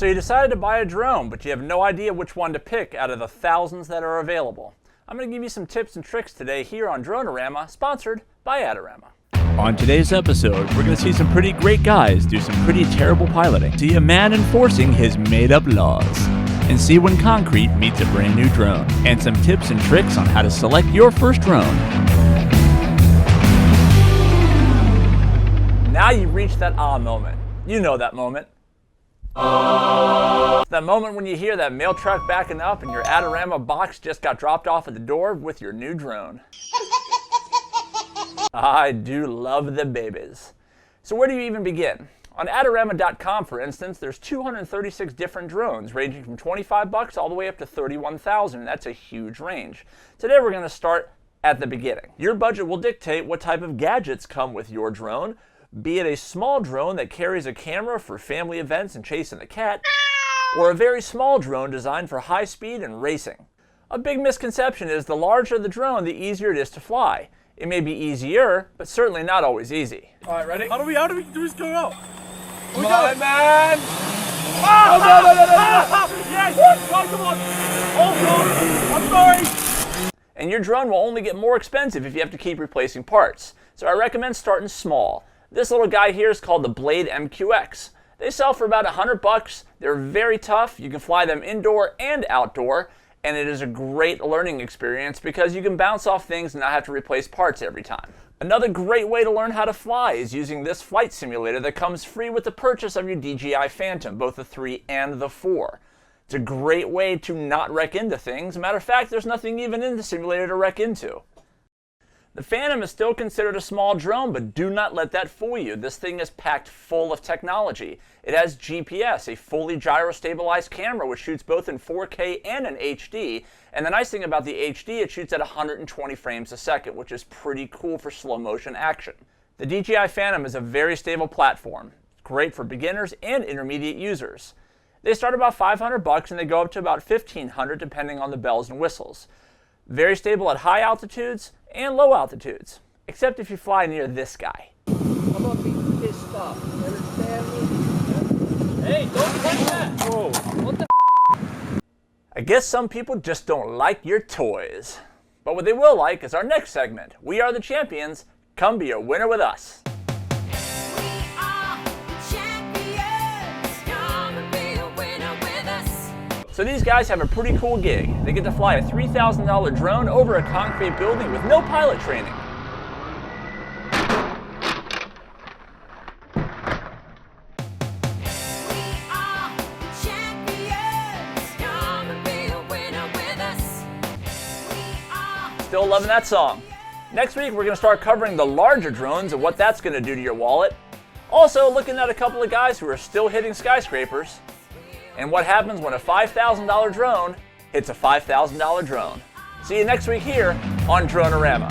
So you decided to buy a drone, but you have no idea which one to pick out of the thousands that are available. I'm going to give you some tips and tricks today here on Drone-O-Rama, sponsored by Adorama. On today's episode, we're going to see some pretty great guys do some pretty terrible piloting, see a man enforcing his made-up laws, and see when concrete meets a brand new drone, and some tips and tricks on how to select your first drone. Now you've reached that moment. You know that moment. That moment when you hear that mail truck backing up and your Adorama box just got dropped off at the door with your new drone. I do love the babies. So where do you even begin? On Adorama.com, for instance, there's 236 different drones ranging from $25 all the way up to $31,000. That's a huge range. Today we're going to start at the beginning. Your budget will dictate what type of gadgets come with your drone, be it a small drone that carries a camera for family events and chasing the cat, or a very small drone designed for high speed and racing. A big misconception is the larger the drone, the easier it is to fly. It may be easier, but certainly not always easy. All right, ready? How do we do this go out? Come on, man! Oh, no. Yes! Come on! Oh, God! I'm sorry! And your drone will only get more expensive if you have to keep replacing parts. So I recommend starting small. This little guy here is called the Blade MQX. They sell for about $100. They're very tough. You can fly them indoor and outdoor, and it is a great learning experience because you can bounce off things and not have to replace parts every time. Another great way to learn how to fly is using this flight simulator that comes free with the purchase of your DJI Phantom, both the 3 and the 4. It's a great way to not wreck into things. Matter of fact, there's nothing even in the simulator to wreck into. The Phantom is still considered a small drone, but do not let that fool you. This thing is packed full of technology. It has GPS, a fully gyro-stabilized camera which shoots both in 4K and in HD. And the nice thing about the HD, it shoots at 120 frames a second, which is pretty cool for slow motion action. The DJI Phantom is a very stable platform. It's great for beginners and intermediate users. They start about $500 and they go up to about $1,500 depending on the bells and whistles. Very stable at high altitudes and low altitudes, except if you fly near this guy. I'm gonna be pissed off. You understand me? Hey, don't touch that! Whoa. What the I guess some people just don't like your toys. But what they will like is our next segment. We are the champions. Come be a winner with us. So these guys have a pretty cool gig. They get to fly a $3,000 drone over a concrete building with no pilot training. Still loving that song. Next week we're going to start covering the larger drones and what that's going to do to your wallet. Also looking at a couple of guys who are still hitting skyscrapers. And what happens when a $5,000 drone hits a $5,000 drone. See you next week here on Drone-O-Rama.